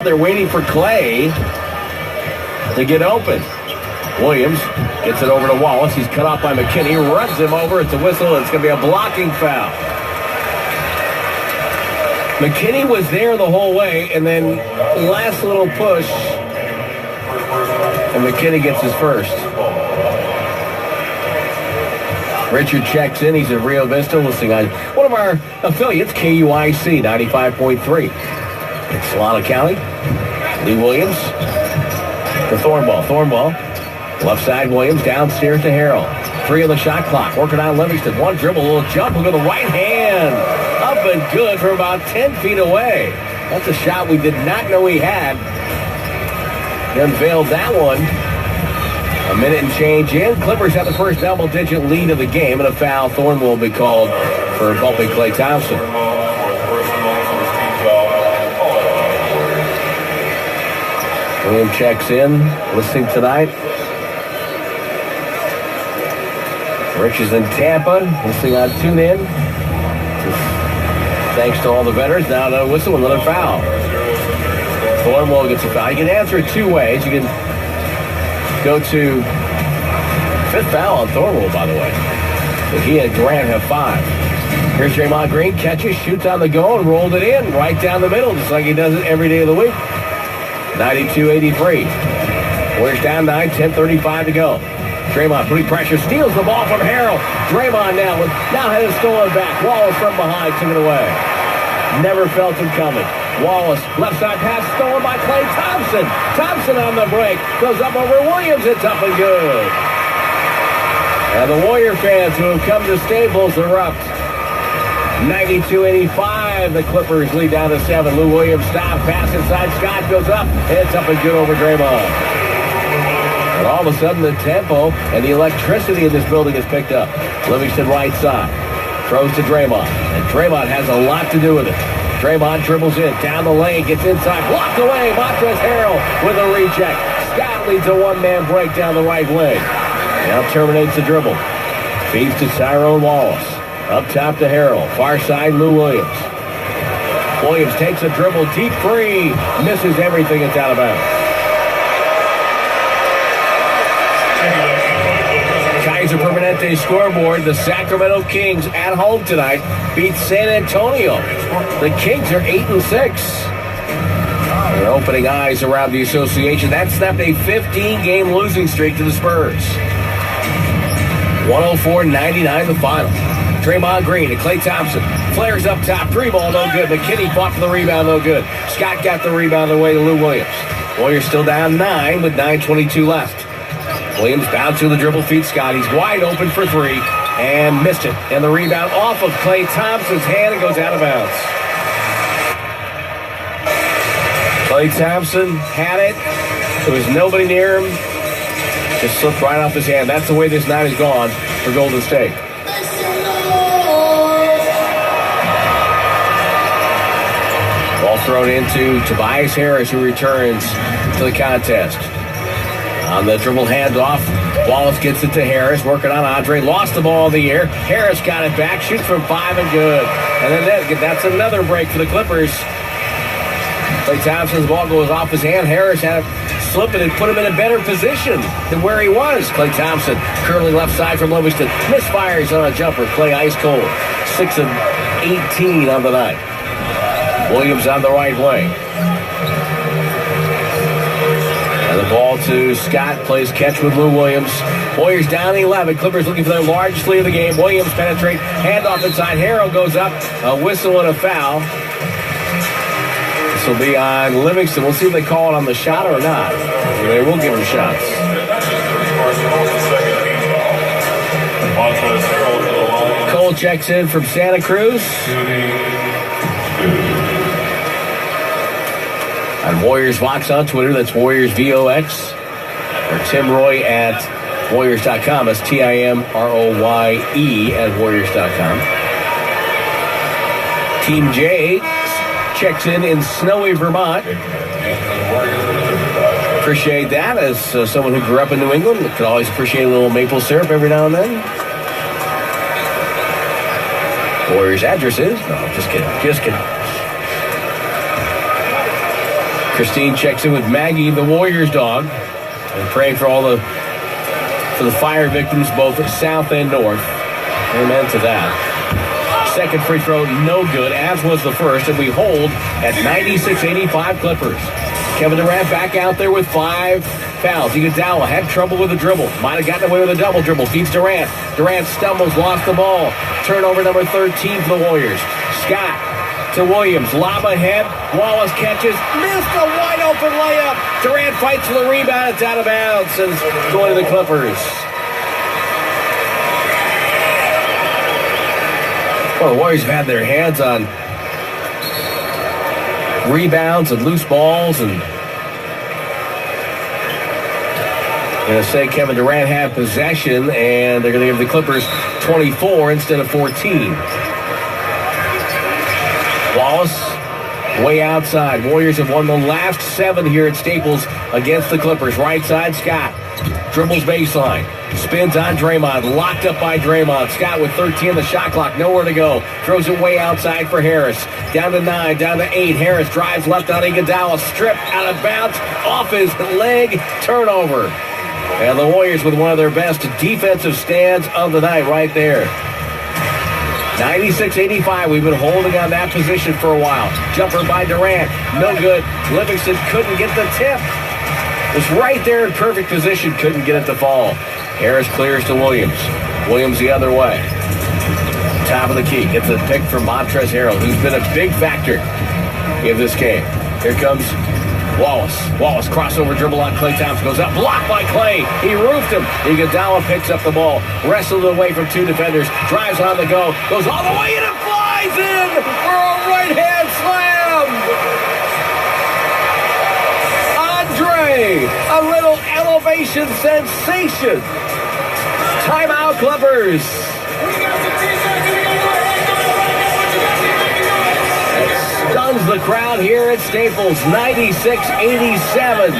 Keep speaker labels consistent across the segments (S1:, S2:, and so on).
S1: They're waiting for Clay to get open. Williams gets it over to Wallace. He's cut off by McKinney. Runs him over. It's a whistle. It's going to be a blocking foul. McKinney was there the whole way, and then last little push, and McKinney gets his first. Richard checks in. He's at Rio Vista, listening on one of our affiliates, KUIC 95.3. It's Solano County. Lee Williams to Thornwell. Left side, Williams downstairs to Harrell. 3 on the shot clock. Working on Livingston. One dribble, a little jump. Look at the right hand. Up and good from about 10 feet away. That's a shot we did not know he had. He unveiled that one. A minute and change in. Clippers have the first double-digit lead of the game, and a foul. Thornwell will be called for bumping Klay Thompson. William checks in, listening tonight. Rich is in Tampa, listening on TuneIn. Thanks to all the veterans. Now another whistle, another foul. Thornwell gets a foul. You can answer it two ways. You can go to fifth foul on Thornwell, by the way. But he and Grant have 5. Here's Draymond Green, catches, shoots on the go, and rolled it in right down the middle, just like he does it every day of the week. 92-83. Warriors down 9, 10:35 to go. Draymond putting pressure, steals the ball from Harrell. Draymond now has it stolen back. Wallace from behind took it away. Never felt him coming. Wallace, left side pass stolen by Klay Thompson. Thompson on the break, goes up over Williams. It's up and good. And the Warrior fans who have come to Staples erupt. 92-85. The Clippers lead down to 7. Lou Williams stops, pass inside. Scott goes up. It's up and good over Draymond. And all of a sudden, the tempo and the electricity in this building is picked up. Livingston right side. Throws to Draymond. And Draymond has a lot to do with it. Draymond dribbles in. Down the lane. Gets inside. Blocked away. Montrezl Harrell with a recheck. Scott leads a one-man break down the right wing. Now terminates the dribble. Feeds to Tyrone Wallace. Up top to Harrell. Far side, Lou Williams. Williams takes a dribble. Deep three. Misses everything. It's out of bounds. Kaiser Permanente scoreboard. The Sacramento Kings at home tonight beat San Antonio. The Kings are 8-6. They're opening eyes around the association. That snapped a 15-game losing streak to the Spurs. 104-99 the final. Draymond Green to Klay Thompson. Flares up top. 3-ball, no good. McKinney fought for the rebound, no good. Scott got the rebound away to Lou Williams. Warriors still down 9 with 9:22 left. Williams bounced to the dribble, feet Scott. He's wide open for 3 and missed it. And the rebound off of Klay Thompson's hand and goes out of bounds. Klay Thompson had it. There was nobody near him. Just slipped right off his hand. That's the way this night has gone for Golden State. Ball thrown into Tobias Harris, who returns to the contest. On the dribble handoff, Wallace gets it to Harris, working on Andre. Lost the ball in the air. Harris got it back, shoots from 5 and good. And then that's another break for the Clippers. Klay Thompson's ball goes off his hand. Harris had it slip it and put him in a better position than where he was. Klay Thompson curling left side from Livingston. Misfires on a jumper. Klay ice cold. 6 of 18 on the night. Williams on the right wing. And the ball to Scott. Plays catch with Lou Williams. Warriors down 11. Clippers looking for their largest lead of the game. Williams penetrate. Handoff inside. Harrell goes up. A whistle and a foul. This will be on Livingston. We'll see if they call it on the shot or not. They will give him shots. Cole checks in from Santa Cruz. On Warriors Vox on Twitter, that's Warriors VOX. Or Tim Roy at Warriors.com. That's TIMROYE at Warriors.com. Team J checks in snowy Vermont. Appreciate that as someone who grew up in New England. Could always appreciate a little maple syrup every now and then. Warriors addresses? No, just kidding. Christine checks in with Maggie, the Warriors dog, and praying for for the fire victims, both south and north. Amen to that. Second free throw, no good, as was the first, and we hold at 96-85 Clippers. Kevin Durant back out there with 5 fouls. Iguodala had trouble with a dribble. Might have gotten away with a double dribble. Feeds Durant. Durant stumbles, lost the ball. Turnover number 13 for the Warriors. Scott to Williams. Lob ahead. Wallace catches. Missed a wide open layup. Durant fights for the rebound. It's out of bounds. And it's going to the Clippers. Well, the Warriors have had their hands on rebounds and loose balls, and I'm going to say Kevin Durant had possession, and they're going to give the Clippers 24 instead of 14. Wallace way outside. Warriors have won the last 7 here at Staples against the Clippers. Right side, Scott dribbles baseline. Spins on Draymond. Locked up by Draymond. Scott with 13 on the shot clock. Nowhere to go. Throws it way outside for Harris. Down to 9. Down to 8. Harris drives left on Iguodala. Stripped out of bounds. Off his leg. Turnover. And the Warriors with one of their best defensive stands of the night right there. 96-85. We've been holding on that position for a while. Jumper by Durant. No good. Livingston couldn't get the tip. Was right there in perfect position. Couldn't get it to fall. Harris clears to Williams. Williams the other way. Top of the key. Gets a pick from Montrezl Harrell, who's been a big factor in this game. Here comes Wallace. Wallace crossover dribble on Klay Thompson. Goes up. Blocked by Klay. He roofed him. Iguodala picks up the ball. Wrestled away from 2 defenders. Drives on the go. Goes all the way and it flies in for a right-hand slam. Andre, a little elevation sensation. Timeout, Clippers. That stuns the crowd here at Staples. 96-87.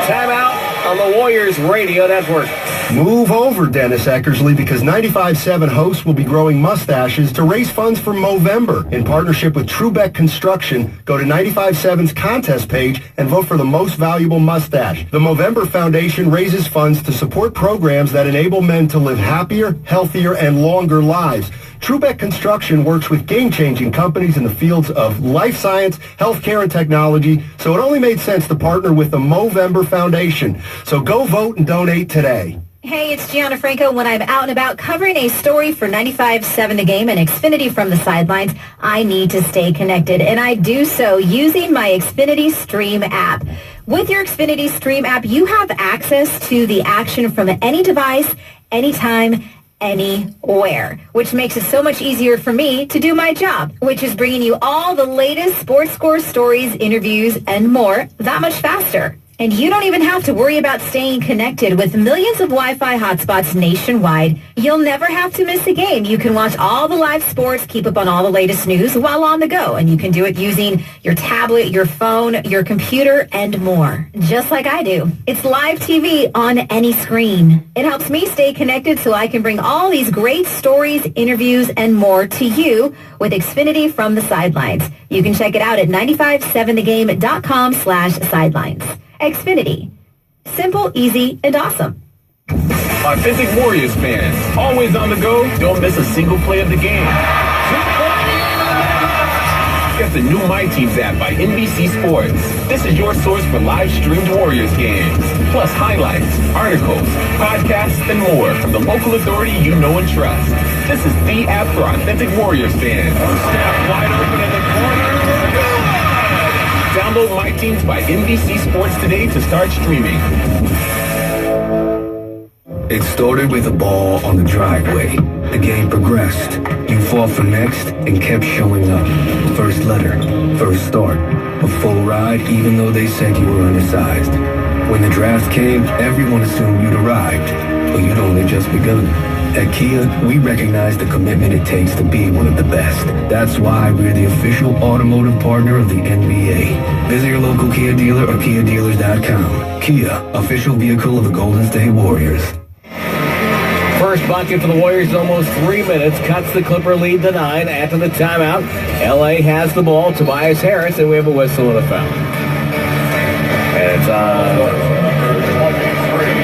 S1: Timeout on the Warriors Radio Network.
S2: Move over, Dennis Eckersley, because 95.7 hosts will be growing mustaches to raise funds for Movember. In partnership with Trubeck Construction, go to 95.7's contest page and vote for the most valuable mustache. The Movember Foundation raises funds to support programs that enable men to live happier, healthier, and longer lives. Trubeck Construction works with game-changing companies in the fields of life science, healthcare, and technology, so it only made sense to partner with the Movember Foundation. So go vote and donate today.
S3: Hey, it's Gianna Franco. When I'm out and about covering a story for 95.7 The Game and Xfinity from the sidelines, I need to stay connected, and I do so using my Xfinity Stream app. With your Xfinity Stream app, you have access to the action from any device, anytime, anywhere, which makes it so much easier for me to do my job, which is bringing you all the latest sports score stories, interviews, and more that much faster. And you don't even have to worry about staying connected. With millions of Wi-Fi hotspots nationwide, you'll never have to miss a game. You can watch all the live sports, keep up on all the latest news while on the go. And you can do it using your tablet, your phone, your computer, and more. Just like I do. It's live TV on any screen. It helps me stay connected so I can bring all these great stories, interviews, and more to you with Xfinity from the sidelines. You can check it out at 957thegame.com/sidelines. Xfinity. Simple, easy, and awesome.
S4: Authentic Warriors fans, always on the go, don't miss a single play of the game. Get the new My Teams app by NBC Sports. This is your source for live-streamed Warriors games, plus highlights, articles, podcasts, and more from the local authority you know and trust. This is the app for authentic Warriors fans. Snap wide open in the corner. Download My Teams by NBC Sports today to start streaming.
S5: It started with a ball on the driveway. The game progressed. You fought for next and kept showing up. First letter, first start. A full ride even though they said you were undersized. When the draft came, everyone assumed you'd arrived, but you'd only just begun. At Kia, we recognize the commitment it takes to be one of the best. That's why we're the official automotive partner of the NBA. Visit your local Kia dealer or KiaDealers.com. Kia, official vehicle of the Golden State Warriors.
S1: First bucket for the Warriors in almost 3 minutes. Cuts the Clipper lead to 9 after the timeout. L.A. has the ball. Tobias Harris, and we have a whistle and a foul. And it's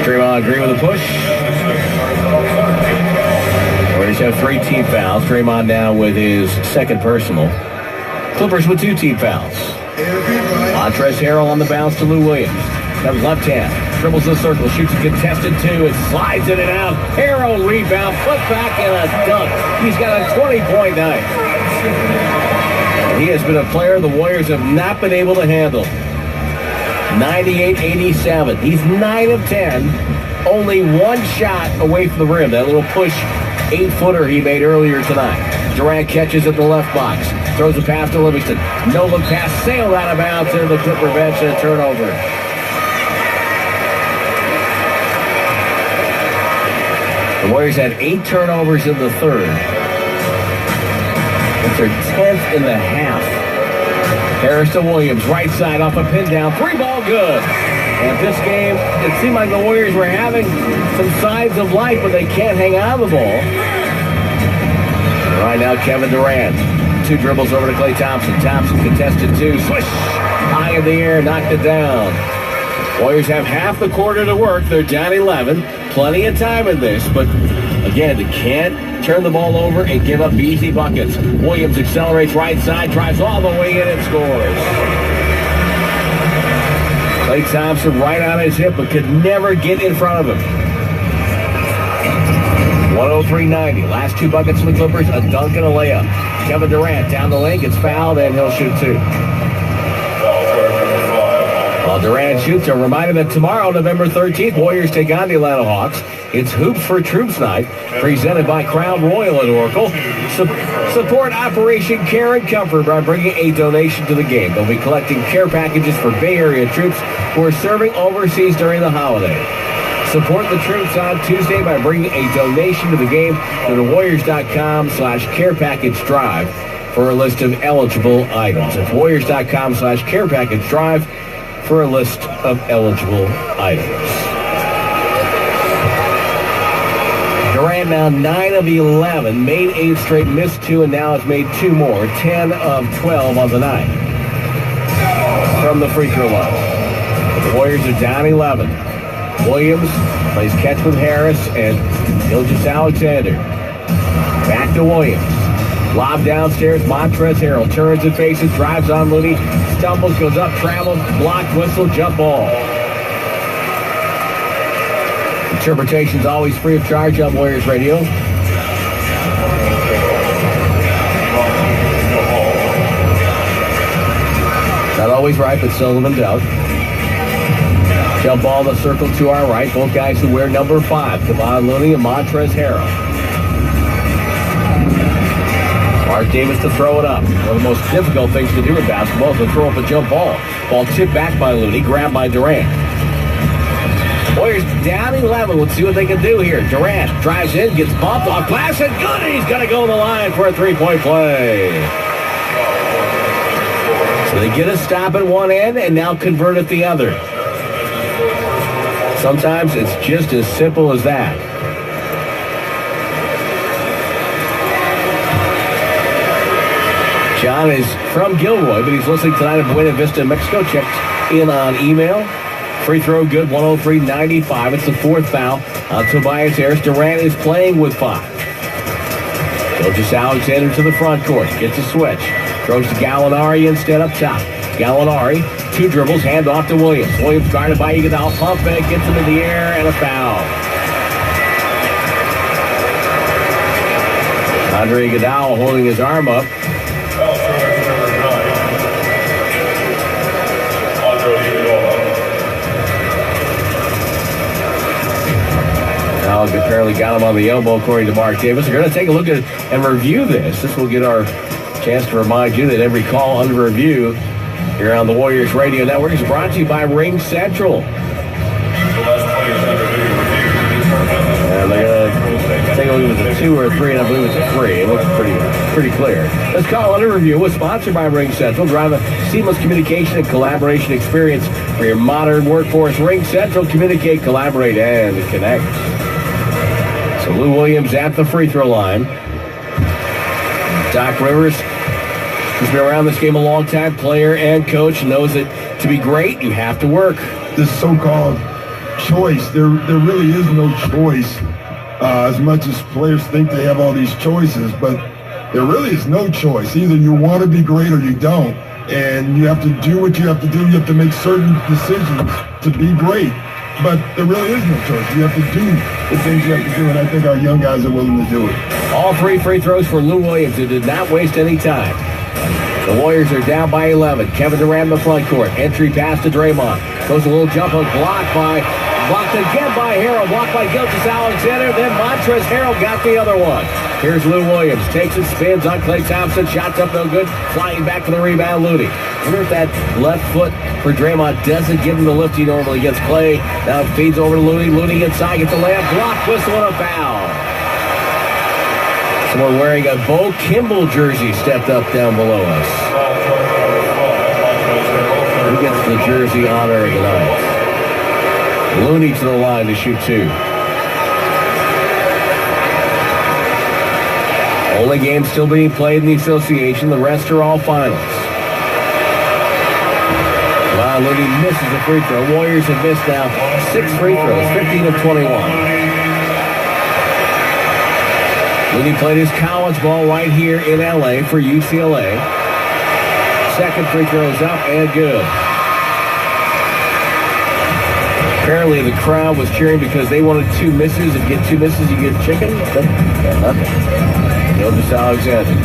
S1: Draymond Green with a push. Warriors have 3 team fouls. Draymond now with his second personal. Clippers with 2 team fouls. Montrezl Harrell on the bounce to Lou Williams. Comes left hand. Dribbles the circle. Shoots a contested 2. It slides in and out. Harrell rebound. Put back and a dunk. He's got a 20-point night. He has been a player the Warriors have not been able to handle. 98-87. He's 9 of 10. Only 1 shot away from the rim. That little push 8-footer he made earlier tonight. Durant catches at the left box. Throws a pass to Livingston. No look pass. Sailed out of bounds into the Clipper bench and a turnover. The Warriors had 8 turnovers in the third. That's their 10th in the half. Harris to Williams, right side off a pin down. 3-ball good. And this game, it seemed like the Warriors were having some signs of life, but they can't hang on the ball. Right now, Kevin Durant. 2 dribbles over to Klay Thompson. Thompson contested 2. Swish! High in the air, knocked it down. Warriors have half the quarter to work. They're down 11. Plenty of time in this, but again, they can't turn the ball over and give up easy buckets. Williams accelerates right side, drives all the way in and scores. Klay Thompson right on his hip, but could never get in front of him. 103-90. Last 2 buckets for the Clippers, a dunk and a layup. Kevin Durant down the lane, gets fouled, and he'll shoot 2. While Durant shoots, a reminder that tomorrow, November 13th, Warriors take on the Atlanta Hawks. It's Hoops for Troops Night, presented by Crown Royal at Oracle. Support Operation Care and Comfort by bringing a donation to the game. They'll be collecting care packages for Bay Area troops who are serving overseas during the holiday. Support the troops on Tuesday by bringing a donation to the game. Go to Warriors.com/care package drive for a list of eligible items. It's Warriors.com/care package drive for a list of eligible items. Durant now 9 of 11, made 8 straight, missed 2, and now has made 2 more. 10 of 12 on the night from the free throw line. The Warriors are down 11. Williams plays catch with Harris and Gilgeous-Alexander. Back to Williams. Lob downstairs. Montrezl Harrell turns and faces, drives on Looney, stumbles, goes up, travels, blocked, whistle, jump ball. Interpretation's always free of charge on Warriors Radio. Not always right, but seldom in doubt. Jump ball in the circle to our right. Both guys who wear number 5. Kevon Looney and Montrezl Harrell. Mark Davis to throw it up. One of the most difficult things to do in basketball is to throw up a jump ball. Ball tipped back by Looney, grabbed by Durant. Warriors down 11. Let's see what they can do here. Durant drives in, gets bumped off glass, and good. He's going to go to the line for a 3-point play. So they get a stop at one end and now convert at the other. Sometimes it's just as simple as that. John is from Gilroy, but he's listening tonight at Buena Vista, Mexico. Checked in on email. Free throw good, 103-95. It's the 4th foul on Tobias Harris. Durant is playing with 5. Gilgeous-Alexander to the front court. Gets a switch. Throws to Gallinari instead up top. Gallinari, 2 dribbles, hand off to Williams. Williams guarded by Iguodala, pump fake, gets him in the air, and a foul. Andre Iguodala holding his arm up. Now apparently got him on the elbow, according to Mark Davis. We're going to take a look at and review this. This will get our chance to remind you that every call under review here on the Warriors Radio Network is brought to you by Ring Central. And they're going to take a look at the 2 or 3, and I believe it's a 3. It looks pretty clear. This call under review was sponsored by Ring Central. Drive a seamless communication and collaboration experience for your modern workforce. Ring Central, communicate, collaborate, and connect. So Lou Williams at the free throw line. Doc Rivers, who's been around this game a long time, player and coach, knows that To be great, you have to work.
S6: This so-called choice, there really is no choice. As much as players think they have all these choices, but there really is no choice. Either you want to be great or you don't. And you have to do what you have to do. You have to make certain decisions to be great. But there really is no choice. You have to do the things you have to do, and I think our young guys are willing to do it.
S1: All 3 free throws for Lou Williams, who did not waste any time. The Warriors are down by 11. Kevin Durant in the front court. Entry pass to Draymond. Goes a little jump hook, blocked again by Harrell. Blocked by Gilgeous-Alexander. Then Montrezl Harrell got the other one. Here's Lou Williams. Takes it, spins on Klay Thompson. Shots up no good. Flying back for the rebound, Looney. I wonder if that left foot for Draymond doesn't give him the lift he normally gets. Klay now feeds over to Looney. Looney inside, gets the layup. Block, whistle, and a foul. Someone wearing a Bo Kimball jersey stepped up down below us. Who gets the jersey honor of the night? Looney to the line to shoot 2. Only game still being played in the association. The rest are all finals. Wow, Looney misses a free throw. Warriors have missed now 6 free throws, 15 of 21. Looney played his college ball right here in L.A. for UCLA. Second free throw is up and good. Apparently the crowd was cheering because they wanted 2 misses. If you get 2 misses, you get chicken. Nothing. Gilgeous-Alexander.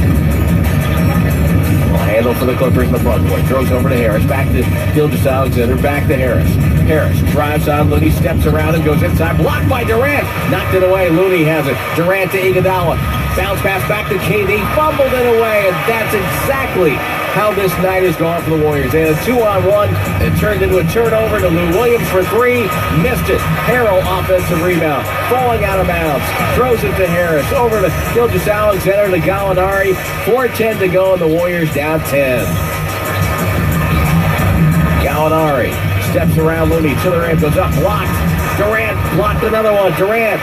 S1: Handle for the Clippers in the front court. Throws over to Harris. Back to Gilgeous-Alexander. Back to Harris. Harris drives on Looney. Steps around him. Goes inside. Blocked by Durant. Knocked it away. Looney has it. Durant to Iguodala. Bounce pass back to KD. Fumbled it away. And that's exactly how this night has gone for the Warriors. They had a 2-on-1. It turned into a turnover to Lou Williams for 3. Missed it. Harrell offensive rebound. Falling out of bounds. Throws it to Harris. Over to Gilgeous-Alexander to Gallinari. 4:10 to go, and the Warriors down 10. Gallinari steps around Looney to the rim. Goes up. Blocked. Durant blocked another one. Durant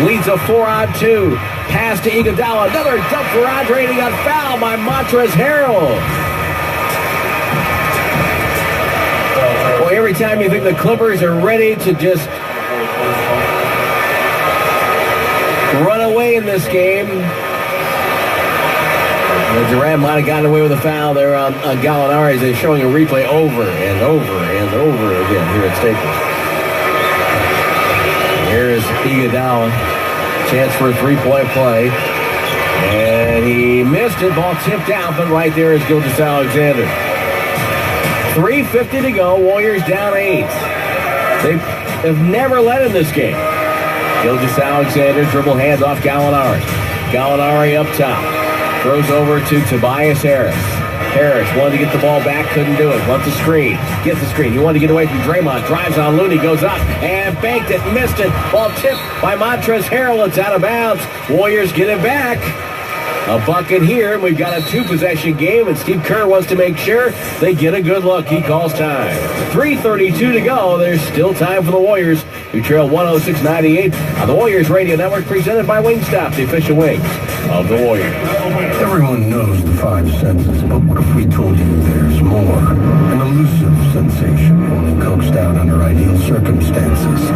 S1: leads a 4-on-2. Pass to Iguodala. Another dump for Andre, and he got fouled by Montrezl Harrell. Boy, every time you think the Clippers are ready to just run away in this game, Durant might have gotten away with a foul there on Gallinari. They're showing a replay over and over and over again here at Staples. Here's Iguodala. Chance for a 3-point play. And he missed it. Ball tipped out, but right there is Gilgeous-Alexander. 3:50 to go. Warriors down 8. They have never led in this game. Gilgeous-Alexander dribble hands off Gallinari. Gallinari up top. Throws over to Tobias Harris. Harris wanted to get the ball back, couldn't do it. Wants a screen. Gets the screen. He wanted to get away from Draymond. Drives on Looney, goes up and banked it, missed it. Ball tipped by Montrezl Harrell. It's out of bounds. Warriors get it back. A bucket here. We've got a 2-possession game, and Steve Kerr wants to make sure they get a good look. He calls time. 3:32 to go. There's still time for the Warriors, who trail 106-98 on the Warriors Radio Network, presented by Wingstop, the official wings of the Warriors.
S5: Everyone knows the 5 senses, but what if we told you there's more? An elusive sensation only coaxed out under ideal circumstances.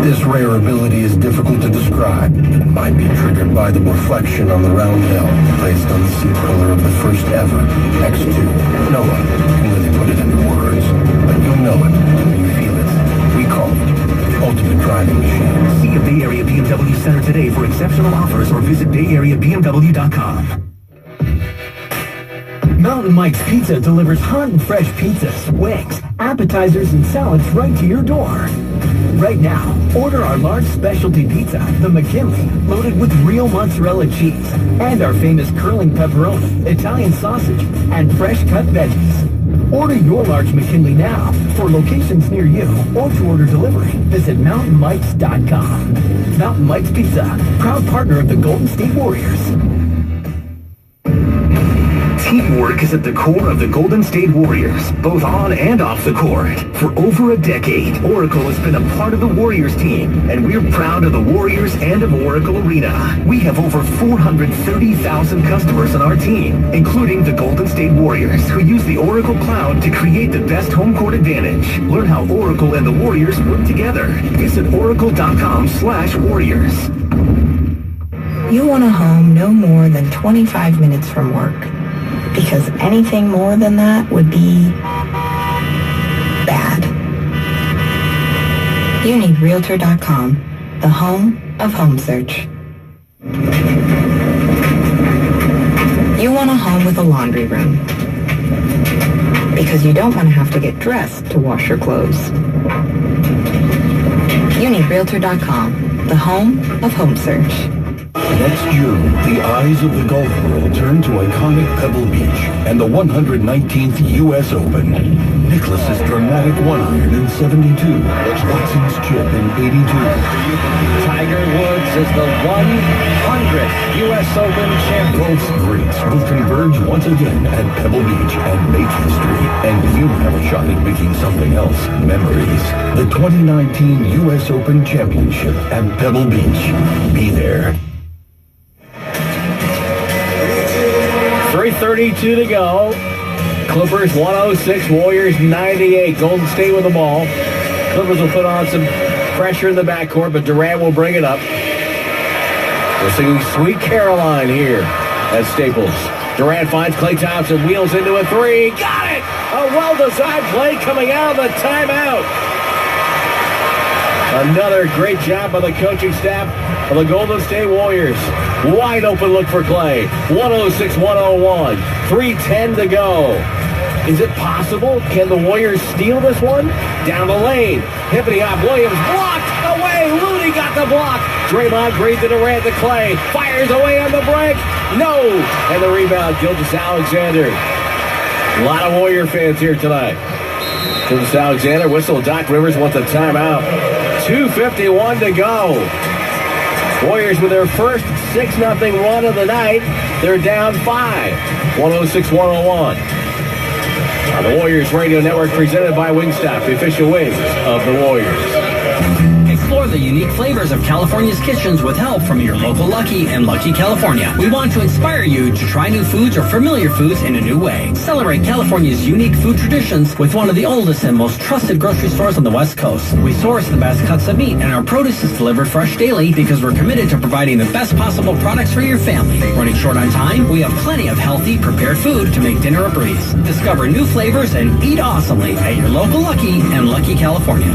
S5: This rare ability is difficult to describe. It might be triggered by the reflection on the round hill placed on the seat pillar of the first ever X2. No one can really put it into words, but you'll know it when you feel it. We call it the ultimate driving machine.
S7: See a Bay Area BMW Center today for exceptional offers, or visit BayAreaBMW.com. Mountain Mike's Pizza delivers hot and fresh pizzas, wings, appetizers, and salads right to your door. Right now, order our large specialty pizza, the McKinley, loaded with real mozzarella cheese, and our famous curling pepperoni, Italian sausage, and fresh cut veggies. Order your large McKinley now. For locations near you or to order delivery, visit mountainmikes.com. Mountain Mike's Pizza, proud partner of the Golden State Warriors. Teamwork is at the core of the Golden State Warriors, both on and off the court. For over a decade, Oracle has been a part of the Warriors team, and we're proud of the Warriors and of Oracle Arena. We have over 430,000 customers on our team, including the Golden State Warriors, who use the Oracle Cloud to create the best home court advantage. Learn how Oracle and the Warriors work together. Visit oracle.com/warriors.
S8: You want a home no more than 25 minutes from work, because anything more than that would be bad. You need Realtor.com, the home of home search. You want a home with a laundry room, because you don't want to have to get dressed to wash your clothes. You need Realtor.com, the home of home search.
S9: Next June, the eyes of the golf world turn to iconic Pebble Beach and the 119th U.S. Open. Nicklaus's dramatic 1-iron in 72, Watson's chip in 82.
S1: Tiger Woods is the 100th U.S. Open champion.
S9: Golf's greats will converge once again at Pebble Beach and make history. And you have a shot at making something else memories. The 2019 U.S. Open Championship at Pebble Beach. Be there.
S1: 3:32 to go. Clippers 106, Warriors 98. Golden State with the ball. Clippers will put on some pressure in the backcourt, but Durant will bring it up. We're singing Sweet Caroline here at Staples. Durant finds Klay Thompson, wheels into a three. Got it! A well-designed play coming out of the timeout. Another great job by the coaching staff of the Golden State Warriors. Wide open look for Klay. 106-101. 3:10 to go. Is it possible? Can the Warriors steal this one? Down the lane. Hippity Hop Williams blocked away. Looney got the block. Draymond Green to Durant to Klay. Fires away on the break. No. And the rebound, Gilgeous-Alexander. A lot of Warrior fans here tonight. Gilgeous-Alexander whistle. Doc Rivers wants a timeout. 2:51 to go. Warriors with their first 6-0 run of the night. They're down 5. 106-101. On the Warriors Radio Network, presented by Wingstop, the official wings of the Warriors.
S10: Explore the unique flavors of California's kitchens with help from your local Lucky and Lucky California. We want to inspire you to try new foods or familiar foods in a new way. Celebrate California's unique food traditions with one of the oldest and most trusted grocery stores on the West Coast. We source the best cuts of meat, and our produce is delivered fresh daily because we're committed to providing the best possible products for your family. Running short on time, we have plenty of healthy, prepared food to make dinner a breeze. Discover new flavors and eat awesomely at your local Lucky and Lucky California.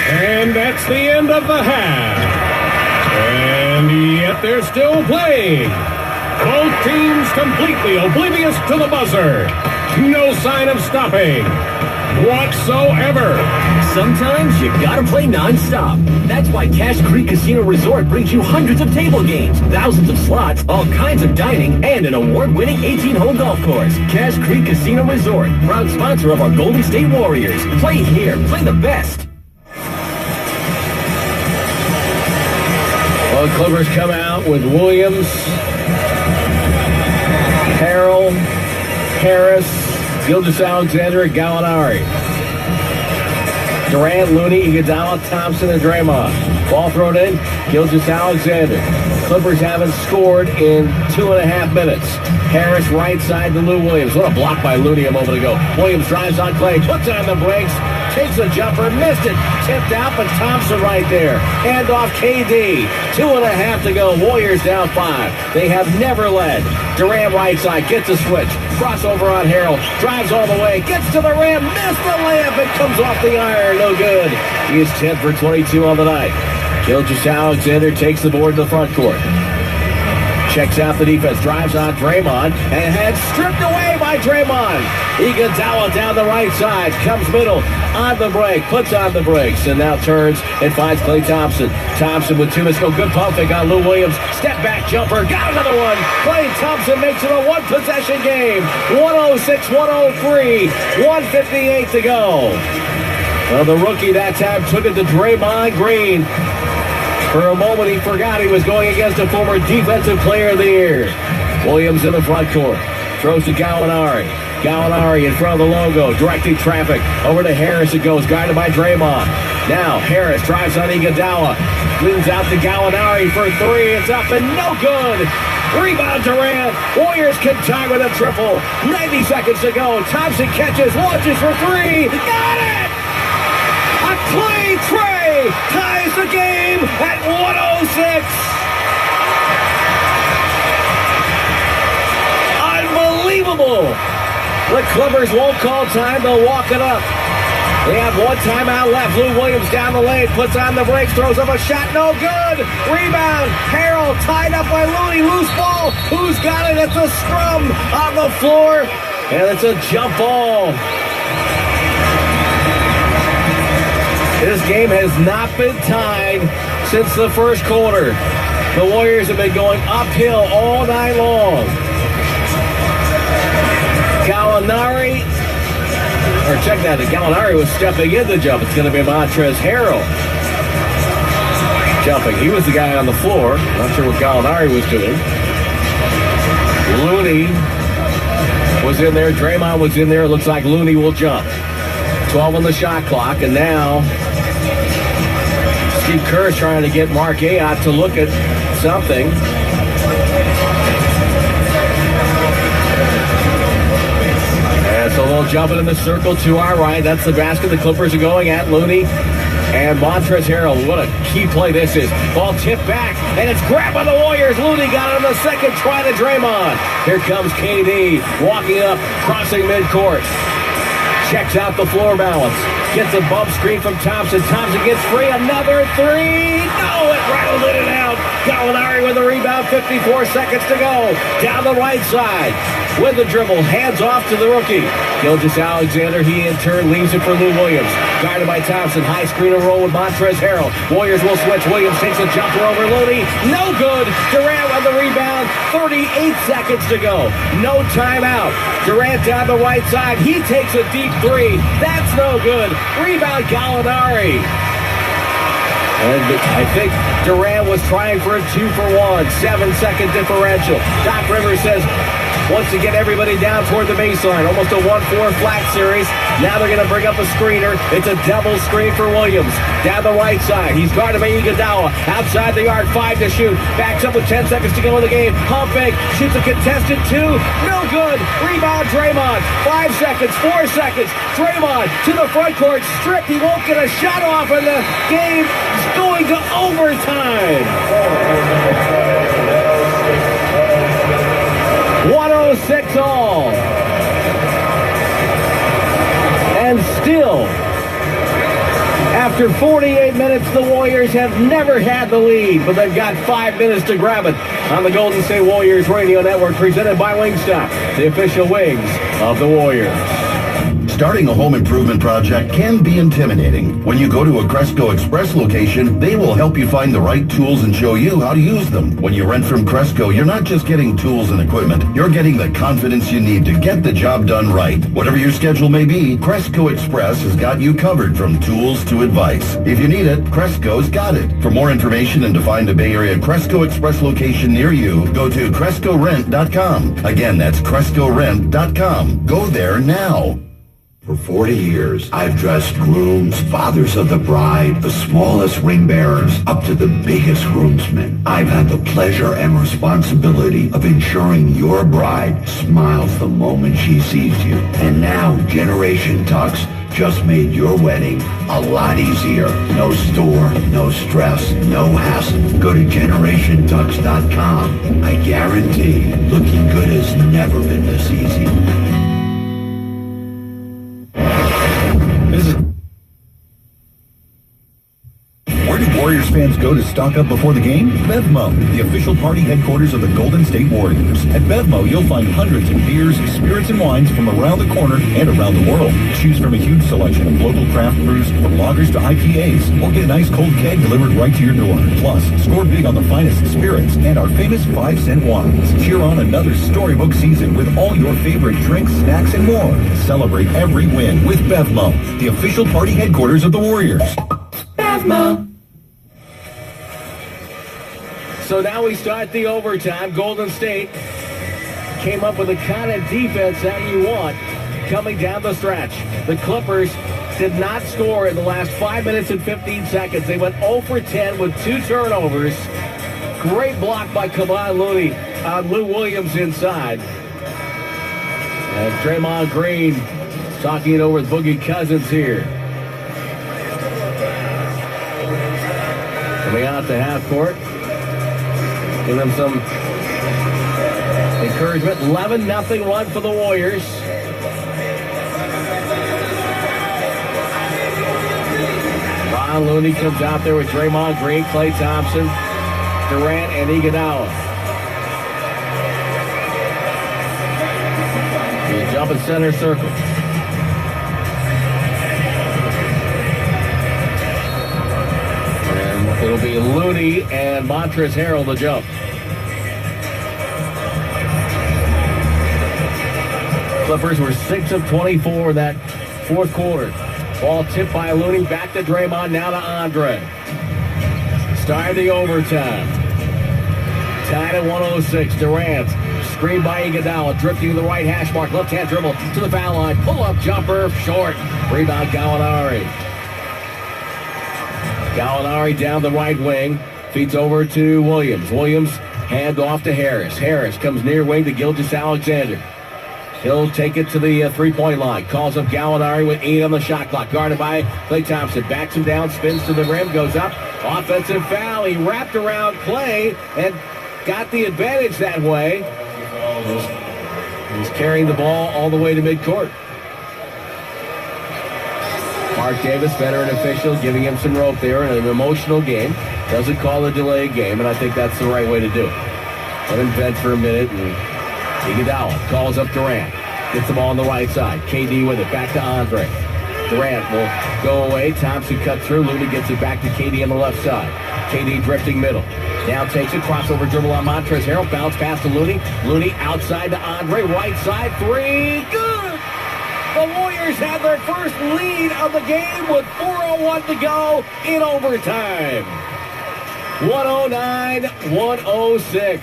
S11: And that's the end of the half. And yet they're still playing. Both teams completely oblivious to the buzzer. No sign of stopping whatsoever.
S12: Sometimes you gotta play non-stop. That's why Cache Creek Casino Resort brings you hundreds of table games, thousands of slots, all kinds of dining, and an award-winning 18-hole golf course. Cache Creek Casino Resort, proud sponsor of our Golden State Warriors. Play here, play the best.
S1: Well, the Clippers come out with Williams, Harrell, Harris, Gilgeous-Alexander, and Gallinari. Durant, Looney, Iguodala, Thompson, and Draymond. Ball thrown in, Gilgeous-Alexander. Clippers haven't scored in 2.5 minutes. Harris right side to Lou Williams. What a block by Looney a moment ago. Williams drives on Klay, puts on the brakes, takes a jumper, missed it. Tipped out, but Thompson right there. Hand off KD. 2.5 to go. Warriors down 5. They have never led. Durant right side, gets a switch. Crossover on Harrell. Drives all the way. Gets to the rim. Missed the layup. It comes off the iron. No good. He is 10 for 22 on the night. Gilgeous-Alexander takes the board to the front court. Checks out the defense, drives on Draymond, and had stripped away by Draymond. Iguodala down the right side, comes middle, on the break, puts on the brakes, and now turns and finds Klay Thompson. Thompson with 2 minutes to go, good pump fake on Lou Williams. Step back jumper, got another one. Klay Thompson makes it a one-possession game. 106-103, 1:58 to go. Well, the rookie that time took it to Draymond Green. For a moment, he forgot he was going against a former Defensive Player of the Year. Williams in the front court. Throws to Gallinari. Gallinari in front of the logo, directing traffic. Over to Harris it goes, guided by Draymond. Now Harris drives on Iguodala. Leans out to Gallinari for three. It's up and no good. Rebound Durant. Warriors can tie with a triple. 90 seconds to go. Thompson catches, launches for three. Got it! A Clay tray ties the game at 106. Unbelievable. The Clippers won't call time. They'll walk it up. They have one timeout left. Lou Williams down the lane, puts on the brakes, throws up a shot, no good. Rebound, Harrell tied up by Looney, loose ball. Who's got it? It's a scrum on the floor, and it's a jump ball. This game has not been tied since the first quarter. The Warriors have been going uphill all night long. Gallinari, or check that, Gallinari was stepping in the jump. It's going to be Montrezl Harrell jumping. He was the guy on the floor. Not sure what Gallinari was doing. Looney was in there. Draymond was in there. It looks like Looney will jump. 12 on the shot clock, and now Steve Kerr is trying to get Mark Ayotte to look at something. And so they'll jump it in the circle to our right. That's the basket the Clippers are going at. Looney and Montrezl Harrell. What a key play this is. Ball tipped back, and it's grabbed by the Warriors. Looney got it on the second try to Draymond. Here comes KD walking up, crossing midcourt. Checks out the floor balance. Gets a bump screen from Thompson. Thompson gets free. Another three. No, it rattled in and out. Gallinari with the rebound. 54 seconds to go. Down the right side. With the dribble. Hands off to the rookie. Gilgeous-Alexander, he in turn leaves it for Lou Williams. Guarded by Thompson. High screen and roll with Montrezl Harrell. Warriors will switch. Williams takes a jumper over Looney. No good. Durant on the rebound. 38 seconds to go. No timeout. Durant down the right side. He takes a deep three. That's no good. Rebound Gallinari. And I think Durant was trying for a 2-for-1. 7-second differential. Doc Rivers says, wants to get everybody down toward the baseline. Almost a 1-4 flat series. Now they're going to bring up a screener. It's a double screen for Williams. Down the right side. He's guarded by Iguodala. Outside the arc, 5 to shoot. Backs up with 10 seconds to go in the game. Pump fake. Shoots a contested 2. No good. Rebound Draymond. 5 seconds. 4 seconds. Draymond to the front court. Stripped. He won't get a shot off, and the game is going to overtime. 106 all. And still, after 48 minutes, the Warriors have never had the lead, but they've got 5 minutes to grab it on the Golden State Warriors Radio Network, presented by Wingstop, the official wings of the Warriors.
S9: Starting a home improvement project can be intimidating. When you go to a Cresco Express location, they will help you find the right tools and show you how to use them. When you rent from Cresco, you're not just getting tools and equipment. You're getting the confidence you need to get the job done right. Whatever your schedule may be, Cresco Express has got you covered from tools to advice. If you need it, Cresco's got it. For more information and to find a Bay Area Cresco Express location near you, go to CrescoRent.com. Again, that's CrescoRent.com. Go there now.
S13: For 40 years, I've dressed grooms, fathers of the bride, the smallest ring bearers, up to the biggest groomsmen. I've had the pleasure and responsibility of ensuring your bride smiles the moment she sees you. And now, Generation Tux just made your wedding a lot easier. No store, no stress, no hassle. Go to GenerationTux.com. I guarantee looking good has never been this easy.
S9: Where do Warriors fans go to stock up before the game? Bevmo, the official party headquarters of the Golden State Warriors. At Bevmo, you'll find hundreds of beers, spirits, and wines from around the corner and around the world. Choose from a huge selection of local craft brews, from lagers to IPAs, or get a nice cold keg delivered right to your door. Plus, score big on the finest spirits and our famous 5-cent wines. Cheer on another storybook season with all your favorite drinks, snacks, and more. Celebrate every win with Bevmo, the official party headquarters of the Warriors. Bevmo.
S1: So now we start the overtime. Golden State came up with the kind of defense that you want coming down the stretch. The Clippers did not score in the last 5 minutes and 15 seconds. They went 0 for 10 with 2 turnovers. Great block by Kevon Looney on Lou Williams inside. And Draymond Green talking it over with Boogie Cousins here. Coming out to half court. Give them some encouragement. 11-0 run for the Warriors. Ron Looney comes out there with Draymond Green, Klay Thompson, Durant, and Iguodala. He's jumping center circle. And it'll be Looney and Montrezl Harrell to jump. Clippers were 6 of 24 in that fourth quarter. Ball tipped by Looney, back to Draymond, now to Andre. Start the overtime. Tied at 106. Durant, screened by Iguodala, drifting to the right hash mark. Left-hand dribble to the foul line. Pull-up jumper, short. Rebound, Gallinari. Gallinari down the right wing. Feeds over to Williams. Williams, hand off to Harris. Harris comes near wing to Gilgeous-Alexander. He'll take it to the three-point line. Calls up Gallinari with 8 on the shot clock. Guarded by Klay Thompson. Backs him down, spins to the rim, goes up. Offensive foul. He wrapped around Klay and got the advantage that way. He's carrying the ball all the way to midcourt. Mark Davis, veteran official, giving him some rope there in an emotional game. Doesn't call a delay game, and I think that's the right way to do it. Let him vent for a minute, and Iguodala calls up Durant. Gets the ball on the right side. KD with it. Back to Andre. Durant will go away. Thompson cut through. Looney gets it back to KD on the left side. KD drifting middle. Now takes a crossover dribble on Montrezl Harrell. Bounce pass to Looney. Looney outside to Andre. Right side. 3. Good! The Warriors have their first lead of the game with 4:01 to go in overtime. 109-106.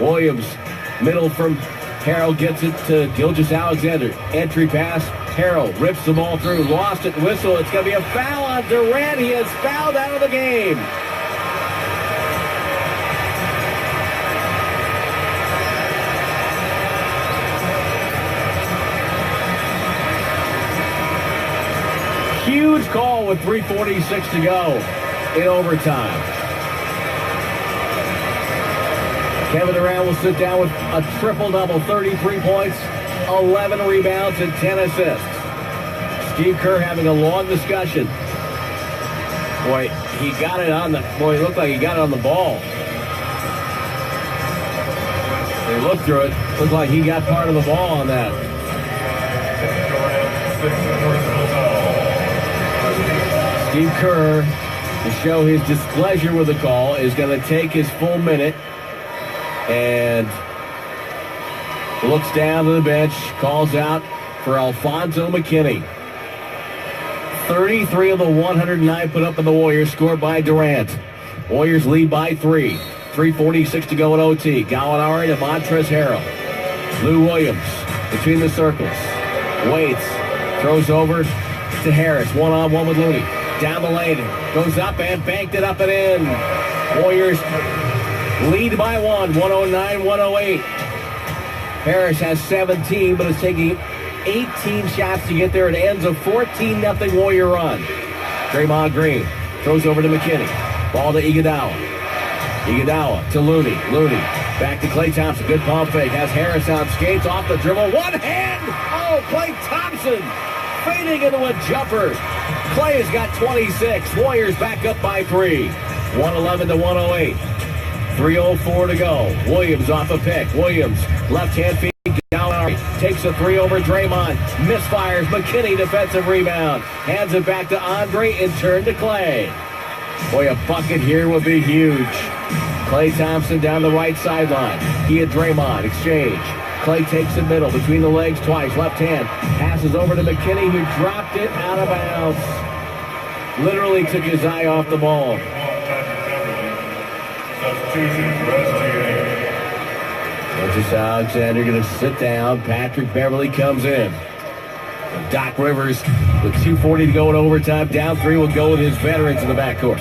S1: Williams, middle from Harrell, gets it to Gilgeous-Alexander. Entry pass. Harrell rips the ball through. Lost it. Whistle. It's going to be a foul on Durant. He is fouled out of the game. Huge call with 3:46 to go in overtime. Kevin Durant will sit down with a triple-double, 33 points, 11 rebounds, and 10 assists. Steve Kerr having a long discussion. Boy, he got it on the... Boy, it looked like he got it on the ball. They looked through it. Looked like he got part of the ball on that. Steve Kerr, to show his displeasure with the call, is going to take his full minute and looks down to the bench, calls out for Alfonso McKinney. 33 of the 109 put up in the Warriors, scored by Durant. Warriors lead by 3. 3:46 to go in OT. Gallinari to Montrezl Harrell. Lou Williams between the circles. Waits, throws over to Harris. One-on-one with Looney. Down the lane, goes up and banked it up and in. Warriors lead by 1, 109-108. Harris has 17, but is taking 18 shots to get there. It ends a 14-0 Warrior run. Draymond Green throws over to McKinney. Ball to Iguodala. Iguodala to Looney. Looney back to Klay Thompson. Good pump fake. Has Harris on skates off the dribble. One hand! Oh, Klay Thompson fading into a jumper. Klay has got 26. Warriors back up by 3. 111-108. 3:04 to go. Williams off a pick. Williams, left-hand feed. Gallinari takes a 3 over Draymond. Misfires. McKinney, defensive rebound. Hands it back to Andre and turn to Klay. Boy, a bucket here would be huge. Klay Thompson down the right sideline. He and Draymond exchange. Klay takes the middle between the legs twice. Left hand passes over to McKinney, who dropped it out of bounds. Literally took his eye off the ball. Francis Alexander going to sit down. Patrick Beverly comes in. Doc Rivers with 2:40 to go in overtime. Down 3 will go with his veterans in the backcourt.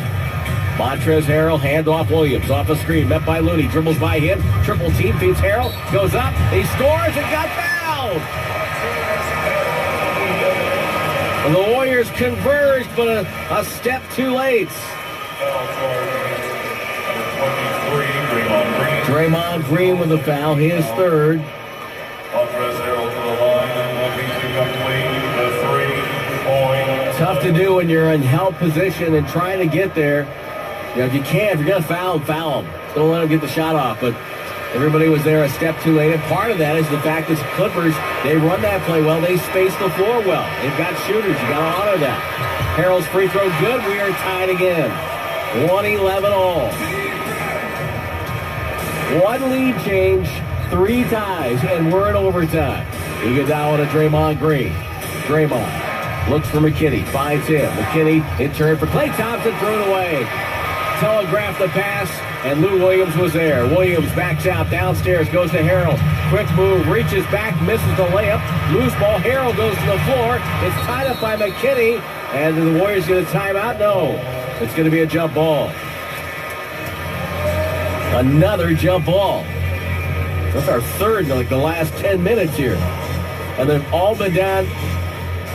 S1: Montrezl Harrell, handoff Williams. Off a screen, met by Looney. Dribbles by him. Triple team, feeds Harrell. Goes up. He scores and got fouled. And the Warriors converged, but a step too late. Draymond Green with the foul, his third. Tough to do when you're in help position and trying to get there. You know, if you're going to foul him. Don't let him get the shot off. But everybody was there a step too late. And part of that is the fact that the Clippers, they run that play well. They space the floor well. They've got shooters. You got to honor that. Harrell's free throw good. We are tied again. 1-11 all. One lead change, 3 ties, and we're in overtime. Iguodala to Draymond Green. Draymond looks for McKinney, finds him. McKinney in turn for Klay Thompson, thrown away. Telegraphed the pass, and Lou Williams was there. Williams backs out, downstairs, goes to Harrell. Quick move, reaches back, misses the layup. Loose ball, Harrell goes to the floor. It's tied up by McKinney, and the Warriors get a timeout? No, it's going to be a jump ball. Another jump ball. That's our third in like the last 10 minutes here. And they've all been down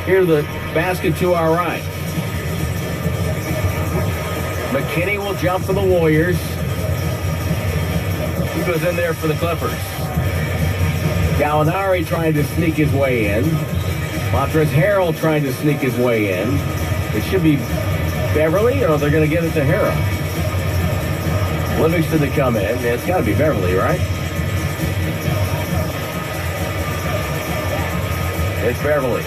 S1: here to the basket to our right. McKinney will jump for the Warriors. He goes in there for the Clippers. Gallinari trying to sneak his way in. Montrezl Harrell trying to sneak his way in. It should be Beverly, or they're going to get it to Harrell. Livingston to come in. It's got to be Beverly, right? It's Beverly.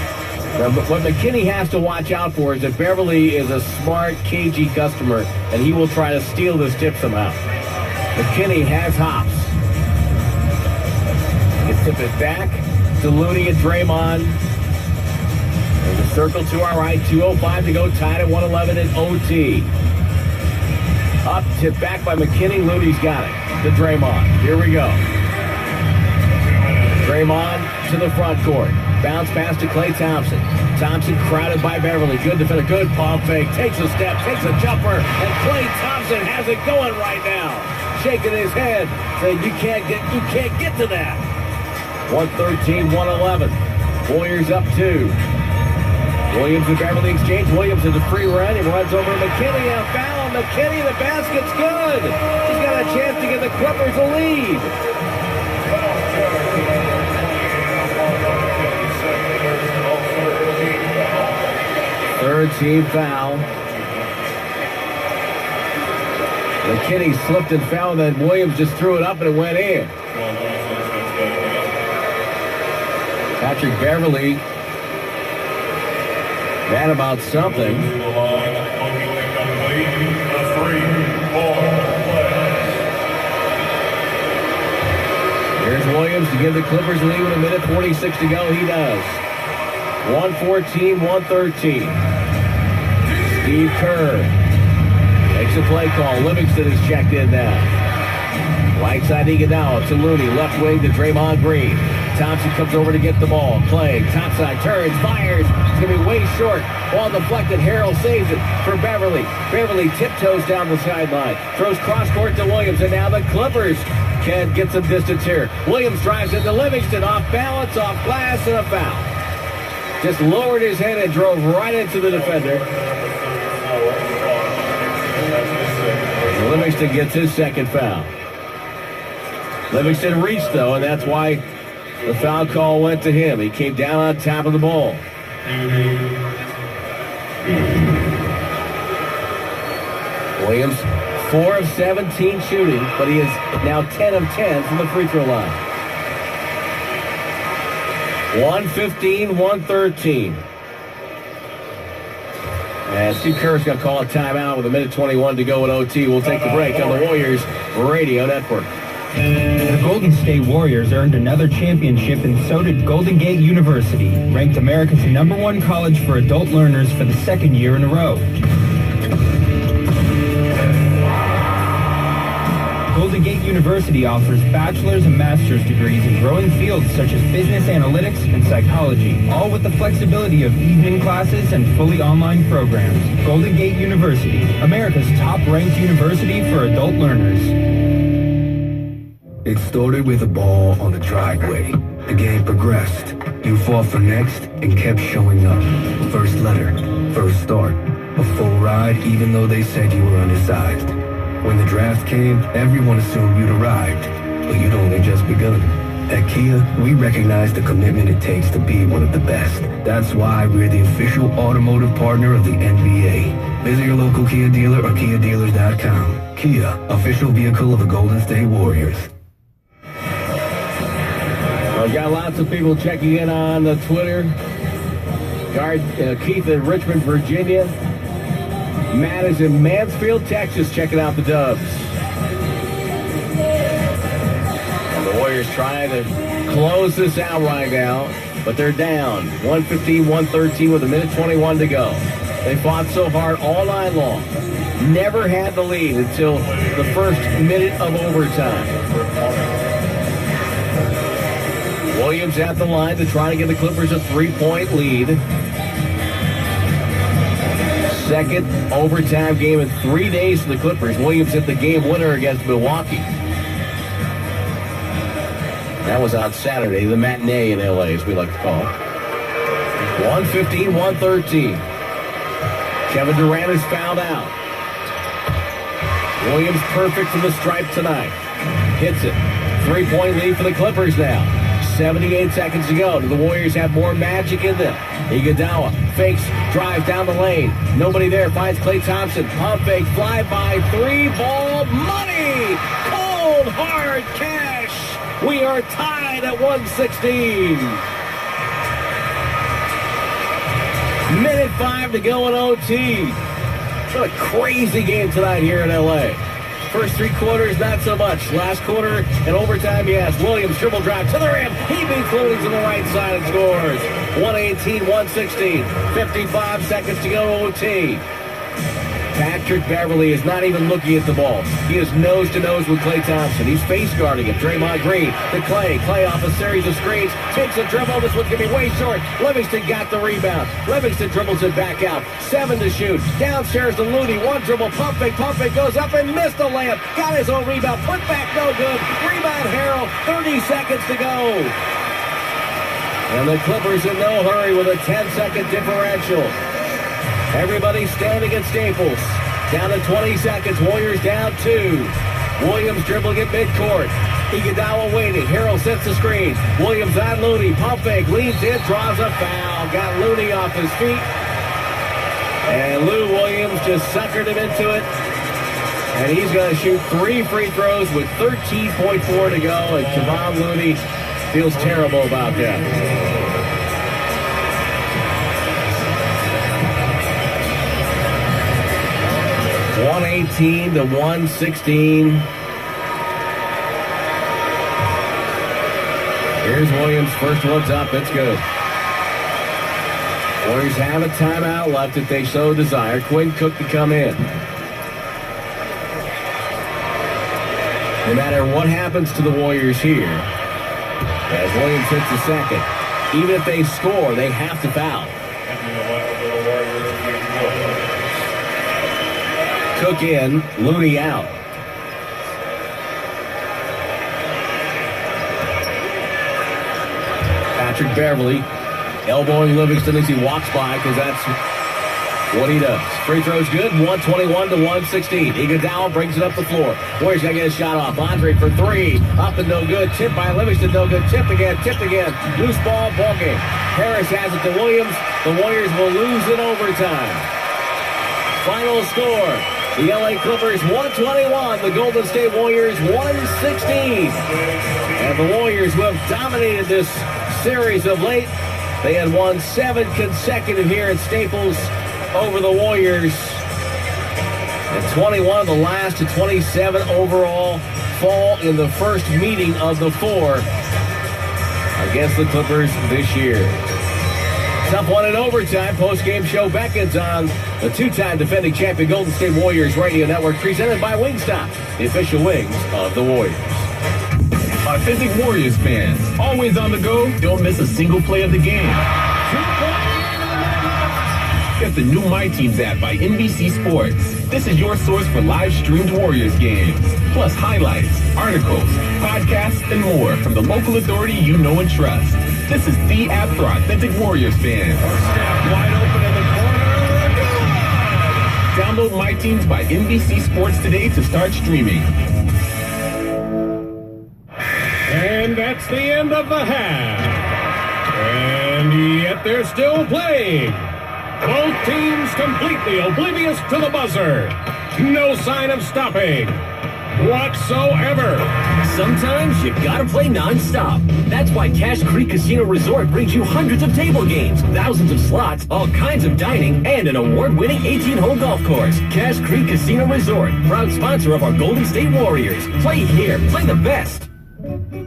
S1: Now, what McKinney has to watch out for is that Beverly is a smart, cagey customer, and he will try to steal this tip somehow. McKinney has hops. He can tip it back to Looney and Draymond. There's a circle to our right. 2:05 to go. Tied at 111 in OT. Up, tip back by McKinney. Looney's got it. To Draymond. Here we go. Draymond to the front court. Bounce pass to Klay Thompson. Thompson crowded by Beverly. Good defender. Good pump fake. Takes a step. Takes a jumper. And Klay Thompson has it going right now. Shaking his head. Saying you can't get to that. 113-111. Warriors up 2. Williams and Beverly exchange. Williams is a free run. He runs over McKinney. A foul. McKinney, the basket's good. He's got a chance to give the Clippers a lead. Third team foul. McKinney slipped and fell, and then Williams just threw it up and it went in. Patrick Beverly mad about something. Here's Williams to give the Clippers a lead with 1:46 to go. He does. 114-113. Steve Kerr makes a play call. Livingston is checked in now. Right side Iguodala to Looney. Left wing to Draymond Green. Thompson comes over to get the ball. Clay, topside, turns, fires. It's going to be way short. Ball deflected. Harrell saves it for Beverly. Beverly tiptoes down the sideline. Throws cross court to Williams. And now the Clippers can get some distance here. Williams drives into Livingston. Off balance, off glass, and a foul. Just lowered his head and drove right into the defender. Livingston gets his second foul. Livingston reached, though, and that's why the foul call went to him. He came down on top of the ball. Williams, 4 of 17 shooting, but he is now 10 of 10 from the free throw line. 115-113. And Steve Kerr's going to call a timeout with 1:21 to go in OT. We'll take the break on the Warriors Radio Network.
S14: The Golden State Warriors earned another championship, and so did Golden Gate University, ranked America's #1 college for adult learners for the second year in a row. Golden Gate University offers bachelor's and master's degrees in growing fields such as business analytics and psychology, all with the flexibility of evening classes and fully online programs. Golden Gate University, America's top-ranked university for adult learners.
S5: It started with a ball on the driveway. The game progressed. You fought for next and kept showing up. First letter, first start, a full ride even though they said you were undersized. When the draft came, everyone assumed you'd arrived, but you'd only just begun. At Kia, we recognize the commitment it takes to be one of the best. That's why we're the official automotive partner of the NBA. Visit your local Kia dealer or KiaDealers.com. Kia, official vehicle of the Golden State Warriors.
S1: We've got lots of people checking in on the Twitter. Keith in Richmond, Virginia. Matt is in Mansfield, Texas, checking out the Dubs. And the Warriors trying to close this out right now, but they're down. 115-113 with 1:21 to go. They fought so hard all night long. Never had the lead until the first minute of overtime. Williams at the line to try to give the Clippers a 3-point lead. Second overtime game in 3 days for the Clippers. Williams hit the game winner against Milwaukee. That was on Saturday, the matinee in LA, as we like to call it. 115-113. Kevin Durant is fouled out. Williams perfect from the stripe tonight. Hits it. 3-point lead for the Clippers now. 78 seconds to go. Do the Warriors have more magic in them? Iguodala fakes, drive down the lane. Nobody there. Finds Klay Thompson. Pump fake, fly by, three ball, money! Cold, hard cash. We are tied at 116. Minute 5 to go in OT. What a crazy game tonight here in L.A. First three quarters, not so much. Last quarter and overtime, yes. Williams dribble drive to the rim. He beats Looney to the right side and scores. 118-116. 55 seconds to go OT. Patrick Beverly is not even looking at the ball. He is nose-to-nose with Klay Thompson. He's face guarding him. Draymond Green to Klay. Klay off a series of screens. Takes a dribble. This one's going to be way short. Livingston got the rebound. Livingston dribbles it back out. 7 to shoot. Downstairs to Looney. One dribble. Pump fake goes up and missed the layup. Got his own rebound. Put back, no good. Rebound Harrell. 30 seconds to go. And the Clippers in no hurry with a 10-second differential. Everybody standing at Staples. Down to 20 seconds. Warriors down 2. Williams dribbling at midcourt. Iguodala waiting. Harrell sets the screen. Williams on Looney. Pump fake. Leans in. Draws a foul. Got Looney off his feet. And Lou Williams just suckered him into it. And he's going to shoot 3 free throws with 13.4 to go. And Kevon Looney feels terrible about that. 118-116. Here's Williams. First one's up. It's good. Warriors have a timeout left if they so desire. Quinn Cook to come in. No matter what happens to the Warriors here, as Williams hits the second, even if they score, they have to foul. Cook in, Looney out. Patrick Beverly elbowing Livingston as he walks by because that's what he does. Free throw's good, 121-116. Iguodala brings it up the floor. Warriors got to get a shot off. Andre for 3. Up and no good. Tip by Livingston, no good. Tip again. Loose ball, ball game. Harris has it to Williams. The Warriors will lose in overtime. Final score. The LA Clippers 121, the Golden State Warriors 116. And the Warriors who have dominated this series of late, they had won 7 consecutive here at Staples over the Warriors. And 21 of the last to 27 overall fall in the first meeting of the 4 against the Clippers this year. Tough one in overtime. Post-game show beckons on the two-time defending champion Golden State Warriors Radio Network, presented by Wingstop, the official wings of the Warriors.
S4: Authentic Warriors fans, always on the go, don't miss a single play of the game. Get the new My Teams app by NBC Sports. This is your source for live-streamed Warriors games, plus highlights, articles, podcasts, and more from the local authority you know and trust. This is the app for authentic Warriors fans.
S11: Snap wide open in the corner.
S4: Download My Teams by NBC Sports today to start streaming.
S11: And that's the end of the half. And yet they're still playing. Both teams completely oblivious to the buzzer. No sign of stopping whatsoever.
S12: Sometimes you gotta play non-stop. That's why Cache Creek Casino Resort brings you hundreds of table games, thousands of slots, all kinds of dining, and an award-winning 18-hole golf course. Cache Creek Casino Resort, proud sponsor of our Golden State Warriors. Play here, play the best.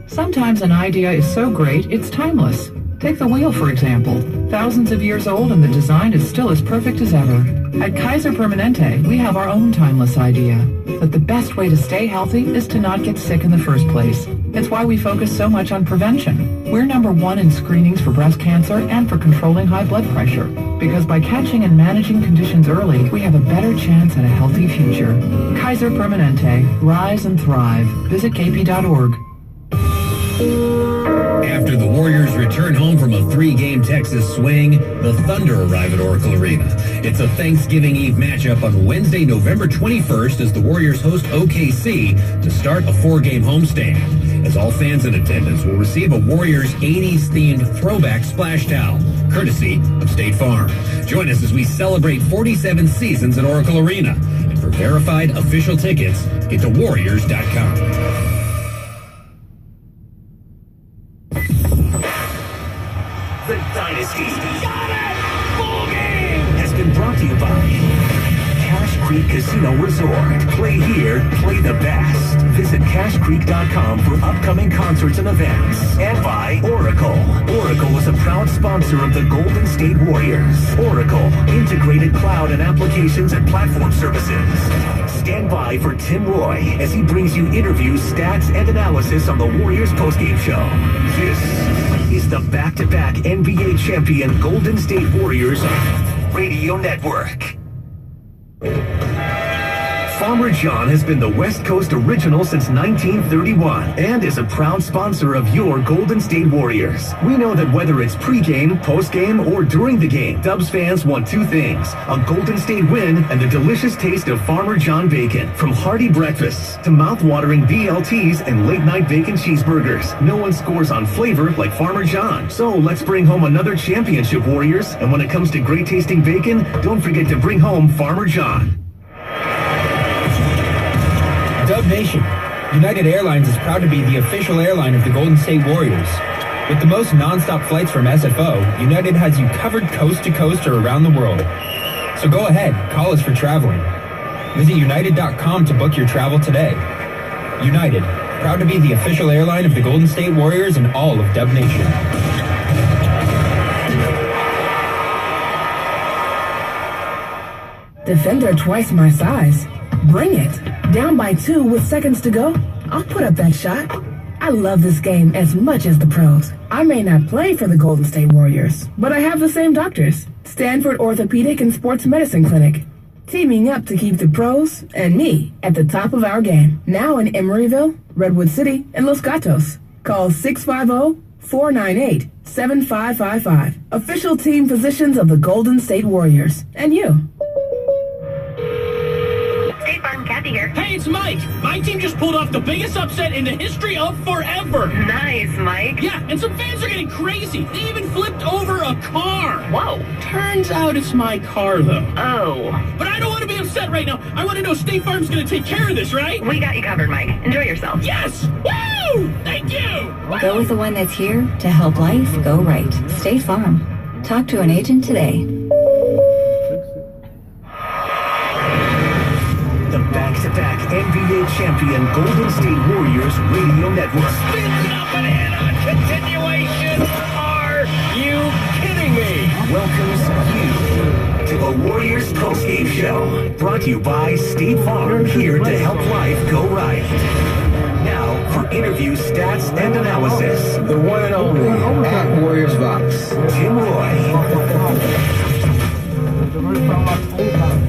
S15: Sometimes an idea is so great, it's timeless. Take the wheel, for example. Thousands of years old and the design is still as perfect as ever. At Kaiser Permanente, we have our own timeless idea. That the best way to stay healthy is to not get sick in the first place. It's why we focus so much on prevention. We're #1 in screenings for breast cancer and for controlling high blood pressure. Because by catching and managing conditions early, we have a better chance at a healthy future. Kaiser Permanente. Rise and thrive. Visit kp.org.
S10: After the Warriors return home from a 3-game Texas swing, the Thunder arrive at Oracle Arena. It's a Thanksgiving Eve matchup on Wednesday, November 21st as the Warriors host OKC to start a 4-game homestand. As all fans in attendance will receive a Warriors 80s-themed throwback splash towel, courtesy of State Farm. Join us as we celebrate 47 seasons at Oracle Arena. And for verified official tickets, get to Warriors.com.
S12: The Dynasty Ball Game has been brought to you by Cache Creek Casino Resort. Play here, play the best. Visit CacheCreek.com for upcoming concerts and events. And by Oracle. Oracle is a proud sponsor of the Golden State Warriors. Oracle, integrated cloud and applications and platform services. Stand by for Tim Roy as he brings you interviews, stats, and analysis on the Warriors postgame show. This is the back-to-back NBA champion Golden State Warriors Radio Network. Farmer John has been the West Coast original since 1931 and is a proud sponsor of your Golden State Warriors. We know that whether it's pregame, postgame, or during the game, Dubs fans want two things: a Golden State win and the delicious taste of Farmer John bacon. From hearty breakfasts to mouth-watering BLTs and late-night bacon cheeseburgers, no one scores on flavor like Farmer John. So let's bring home another championship, Warriors. And when it comes to great-tasting bacon, don't forget to bring home Farmer John.
S14: Dub Nation, United Airlines is proud to be the official airline of the Golden State Warriors. With the most non-stop flights from SFO, United has you covered coast to coast or around the world. So go ahead, call us for traveling. Visit United.com to book your travel today. United, proud to be the official airline of the Golden State Warriors and all of Dub Nation.
S16: Defender twice my size. Bring it. Down by 2 with seconds to go? I'll put up that shot. I love this game as much as the pros. I may not play for the Golden State Warriors, but I have the same doctors. Stanford Orthopedic and Sports Medicine Clinic. Teaming up to keep the pros and me at the top of our game. Now in Emeryville, Redwood City, and Los Gatos. Call 650-498-7555. Official team physicians of the Golden State Warriors. And you.
S17: Kathy here.
S18: Hey, it's Mike. My team just pulled off the biggest upset in the history of forever.
S17: Nice, Mike.
S18: Yeah, and some fans are getting crazy. They even flipped over a car.
S17: Whoa.
S18: Turns out it's my car, though.
S17: Oh.
S18: But I don't want to be upset right now. I want to know State Farm's going to take care of this, right?
S17: We got you covered, Mike. Enjoy yourself.
S18: Yes! Woo! Thank you!
S19: Go with the one that's here to help life go right. State Farm. Talk to an agent today.
S12: The back-to-back NBA champion Golden State Warriors Radio Network.
S18: Spins up and in on continuation. Are you kidding me?
S12: The Warriors postgame show, brought to you by State Farm, here to help life go right. Now, for interviews, stats, and analysis,
S5: The one and only at Warriors Vox,
S12: Tim Roy.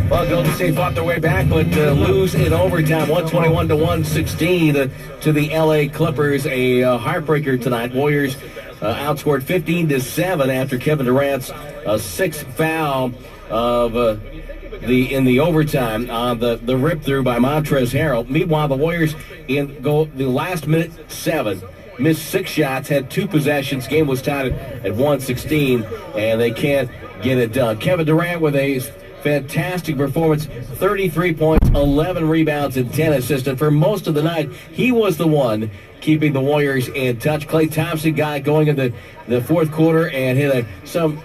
S1: Well, Golden State fought their way back, but lose in overtime, 121-116 to the L.A. Clippers. A heartbreaker tonight. Warriors outscored 15-7 after Kevin Durant's sixth foul of in the overtime on the rip through by Montrezl Harrell. Meanwhile, the Warriors in the last minute 7. Missed 6 shots, had 2 possessions. Game was tied at 116, and they can't get it done. Kevin Durant with a fantastic performance, 33 points, 11 rebounds, and 10 assists. And for most of the night, he was the one keeping the Warriors in touch. Klay Thompson got going in the fourth quarter and hit some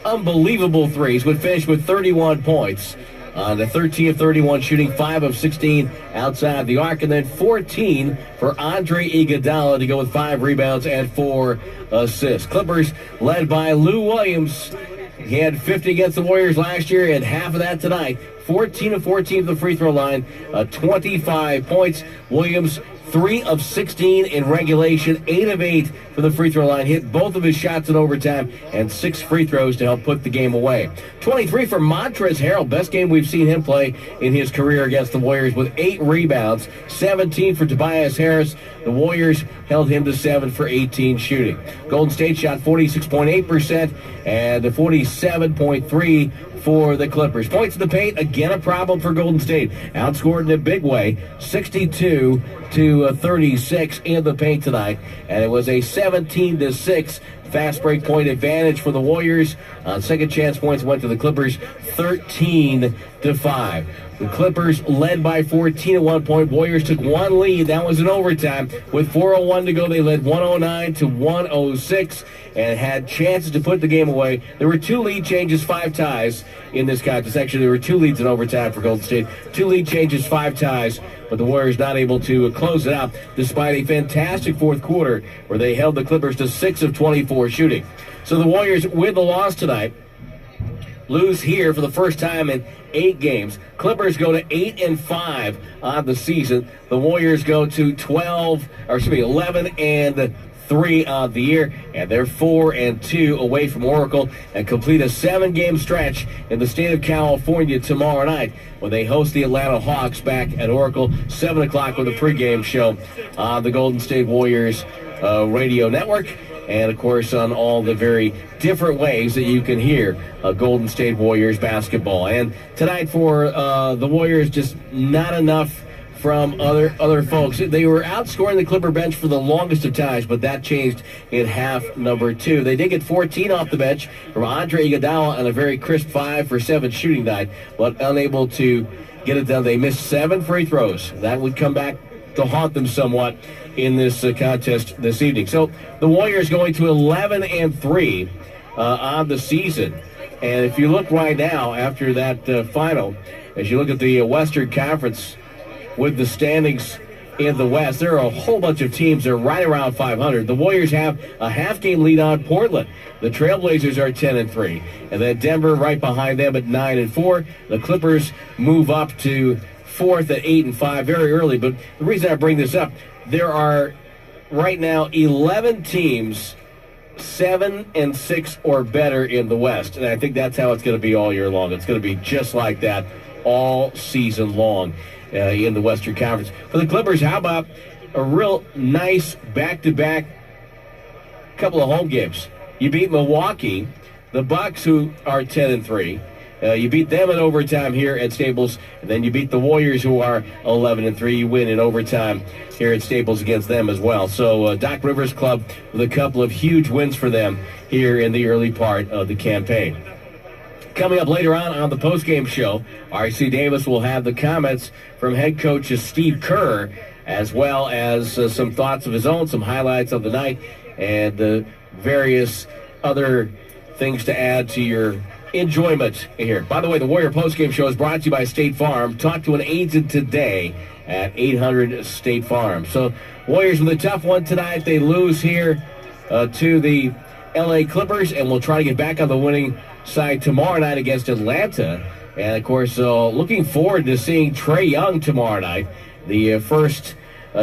S1: unbelievable threes. Would finish with 31 points. The 13 of 31 shooting, 5 of 16 outside the arc, and then 14 for Andre Iguodala to go with 5 rebounds and 4 assists. Clippers led by Lou Williams. He had 50 against the Warriors last year and half of that tonight. 14 of 14 at the free throw line, 25 points. Williams 3 of 16 in regulation, 8 of 8 from the free throw line. Hit both of his shots in overtime and 6 free throws to help put the game away. 23 for Montrezl Harrell, best game we've seen him play in his career against the Warriors with 8 rebounds. 17 for Tobias Harris. The Warriors held him to 7 for 18 shooting. Golden State shot 46.8% and 47.3% for the Clippers. Points in the paint, again a problem for Golden State. Outscored in a big way, 62-36 in the paint tonight. And it was a 17-6 fast break point advantage for the Warriors. Second chance points went to the Clippers, 13-5. The Clippers led by 14 at one point. Warriors took one lead. That was in overtime. With 4:01 to go, they led 109-106 and had chances to put the game away. There were 2 lead changes, 5 ties in this contest. Actually, there were 2 leads in overtime for Golden State. 2 lead changes, 5 ties, but the Warriors not able to close it out despite a fantastic fourth quarter where they held the Clippers to 6 of 24 shooting. So the Warriors win the loss tonight. Lose here for the first time in 8 games. Clippers go to 8-5 on the season. The Warriors go to 11-3 on the year, and they're 4-2 away from Oracle and complete a 7-game stretch in the state of California tomorrow night when they host the Atlanta Hawks back at Oracle, 7 o'clock with a pregame show on the Golden State Warriors radio network. And, of course, on all the very different ways that you can hear Golden State Warriors basketball. And tonight for the Warriors, just not enough from other folks. They were outscoring the Clipper bench for the longest of times, but that changed in half number 2. They did get 14 off the bench from Andre Iguodala on a very crisp 5 for 7 shooting night, but unable to get it done. They missed 7 free throws. That would come back to haunt them somewhat in this contest this evening. So the Warriors going to 11-3 on the season. And if you look right now after that final, as you look at the Western Conference with the standings in the West, there are a whole bunch of teams that are right around 500. The Warriors have a half-game lead on Portland. The Trailblazers are 10-3. And then Denver right behind them at 9-4. The Clippers move up to 4th at 8-5 very early. But the reason I bring this up, there are right now 11 teams 7-6 or better in the West. And I think that's how it's going to be all year long. It's going to be just like that all season long in the Western Conference. For the Clippers, how about a real nice back-to-back couple of home games? You beat Milwaukee, the Bucks, who are 10-3. You beat them in overtime here at Staples, and then you beat the Warriors, who are 11-3. You win in overtime here at Staples against them as well. So Doc Rivers Club with a couple of huge wins for them here in the early part of the campaign. Coming up later on the postgame show, R.C. Davis will have the comments from head coach Steve Kerr, as well as some thoughts of his own, some highlights of the night, and the various other things to add to your enjoyment here. By the way, the Warrior postgame show is brought to you by State Farm. Talk to an agent today at 800 State Farm. So Warriors with a tough one tonight. They lose here to the L.A. Clippers, and will try to get back on the winning side tomorrow night against Atlanta. And, of course, looking forward to seeing Trae Young tomorrow night. The first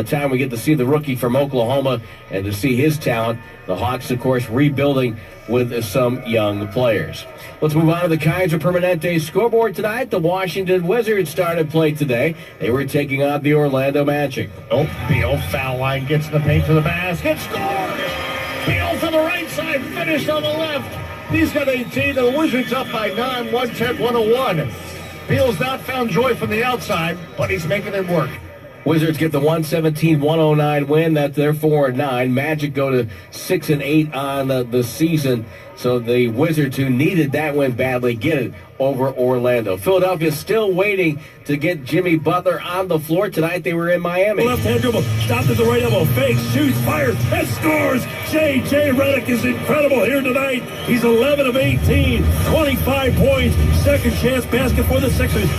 S1: time we get to see the rookie from Oklahoma and to see his talent. The Hawks, of course, rebuilding with some young players. Let's move on to the Kaiser Permanente scoreboard tonight. The Washington Wizards started play today. They were taking on the Orlando Magic.
S11: Beal, foul line, gets in the paint to the basket, scores! Beal from the right side, finished on the left. He's got 18, the Wizards up by 9, 110-101. Beal's not found joy from the outside, but he's making it work.
S1: Wizards get the 117-109 win. That's their 4-9. Magic go to 6-8 on the season. So the Wizards, who needed that win badly, get it over Orlando. Philadelphia still waiting to get Jimmy Butler on the floor. Tonight they were in Miami.
S20: Left hand dribble, stopped at the right elbow, fakes, shoots, fires, and scores. J.J. Redick is incredible here tonight. He's 11 of 18, 25 points, second chance basket for the Sixers.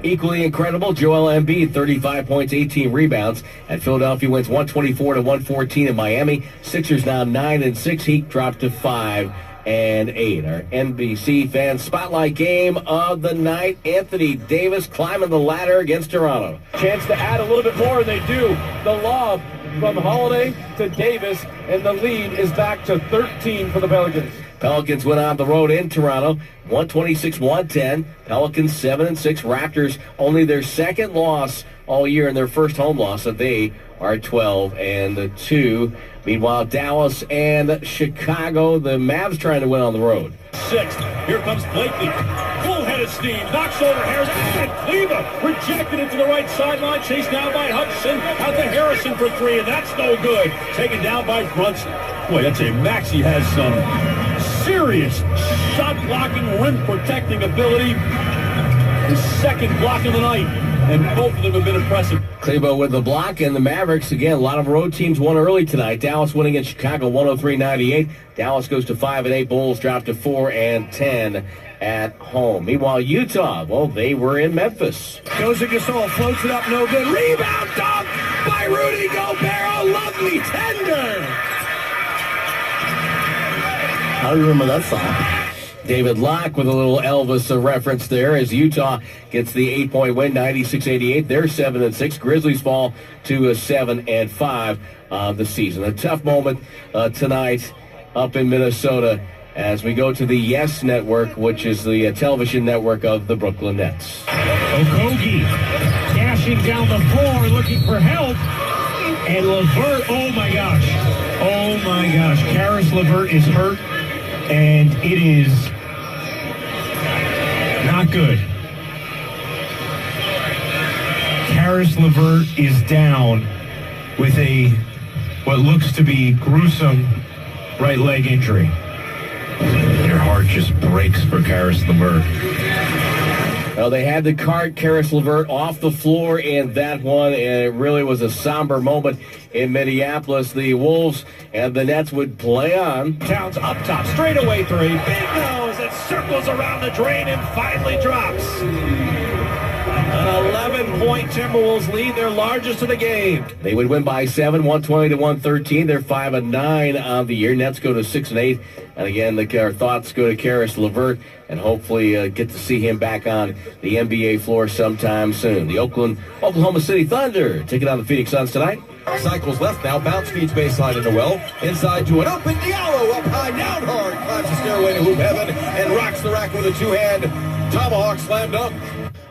S1: Equally incredible, Joel Embiid, 35 points, 18 rebounds. And Philadelphia wins 124-114 in Miami. Sixers now 9-6. Heat dropped to 5-8. Our NBC fan spotlight game of the night. Anthony Davis climbing the ladder against Toronto.
S21: Chance to add a little bit more, and they do. The lob from Holiday to Davis, and the lead is back to 13 for the Pelicans.
S1: Pelicans went on the road in Toronto, 126-110. Pelicans 7-6. Raptors only their second loss all year and their first home loss, so they are 12-2. Meanwhile, Dallas and Chicago, the Mavs trying to win on the road.
S20: Sixth, here comes Blakely. Full head of steam, knocks over Harris, and Kleba rejected it to the right sideline, chased down by Hudson, out to Harrison for three, and that's no good. Taken down by Brunson. Boy, that's a Maxey has some serious shot blocking, rim protecting ability. His second block of the night, and both of them have been impressive.
S1: Kleba with the block, and the Mavericks, again, a lot of road teams won early tonight. Dallas winning in Chicago 103-98. Dallas goes to 5-8. Bulls drop to 4-10 at home. Meanwhile, Utah, well, they were in Memphis.
S20: Goes to Gasol, floats it up, no good. Rebound dunk by Rudy Gobert, a lovely tender.
S2: I remember that song.
S1: David Locke with a little Elvis reference there as Utah gets the 8-point win, 96-88. They're 7-6. Grizzlies fall to 7-5 the season. A tough moment tonight up in Minnesota as we go to the Yes Network, which is the television network of the Brooklyn Nets.
S11: Okogie dashing down the floor looking for help. And LeVert, oh my gosh. Karis LeVert is hurt. And it is not good. Karis LeVert is down with what looks to be gruesome right leg injury. Your heart just breaks for Karis LeVert.
S1: Well, they had to cart Karis LeVert off the floor in that one, and it really was a somber moment in Minneapolis. The Wolves and the Nets would play on.
S11: Towns up top, straight away three. Big nose, it circles around the drain and finally drops. An 11-point Timberwolves lead, their largest of the game.
S1: They would win by 7, 120-113. They're 5-9 on the year. Nets go to 6-8. And again, our thoughts go to Karis LeVert, and hopefully get to see him back on the NBA floor sometime soon. The Oklahoma City Thunder taking on the Phoenix Suns tonight.
S22: Cycles left now, bounce feeds baseline into well. Inside to an open Diallo, up high, down hard. Climbs the stairway to hoop heaven and rocks the rack with a two-hand tomahawk slam dunk.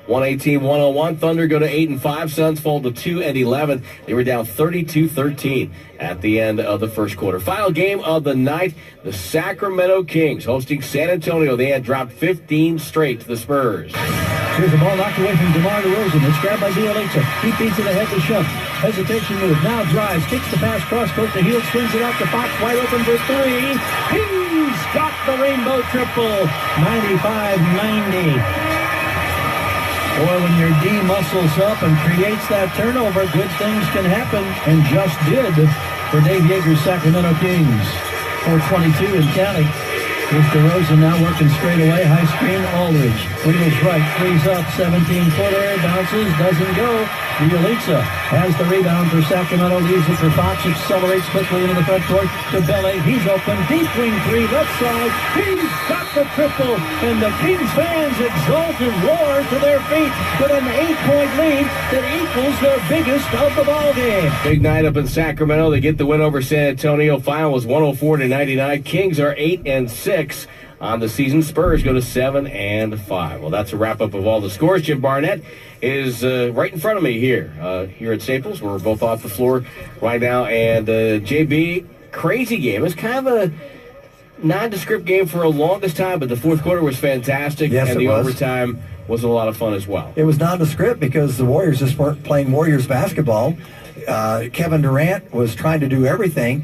S1: 118-101. Thunder go to 8-5. Suns fall to 2-11. They were down 32-13 at the end of the first quarter. Final game of the night, the Sacramento Kings hosting San Antonio. They had dropped 15 straight to the Spurs.
S23: Here's the ball knocked away from DeMar DeRozan. It's grabbed by Bjelica. He feeds to the head to Shump. Hesitation move. Now drives. Kicks the pass. Cross court to heel. Swings it out to Fox. Wide open for three. He's got the rainbow triple. 95-90. Boy, when your D muscles up and creates that turnover, good things can happen, and just did for Dave Yeager's Sacramento Kings. 4:22 in counting. With DeRozan now working straight away, high screen, Aldridge. Wheels right, three's up, 17-footer, bounces, doesn't go. Bielitsa has the rebound for Sacramento, leaves it for Fox, accelerates quickly into the front court to Bele. He's open, deep wing three, left side. He's got the triple, and the Kings fans exult and roar to their feet with an 8-point lead that equals their biggest of the ballgame.
S1: Big night up in Sacramento. They get the win over San Antonio. Final was 104-99. Kings are 8-6 on the season. Spurs go to 7-5. Well, that's a wrap-up of all the scores. Jim Barnett is right in front of me here at Staples. We're both off the floor right now. And JB, crazy game. It's kind of a nondescript game for the longest time, but the fourth quarter was fantastic.
S3: Yes,
S1: and the
S3: it was.
S1: overtime was a lot of fun as well.
S3: It was nondescript because the Warriors just weren't playing Warriors basketball. Kevin Durant was trying to do everything.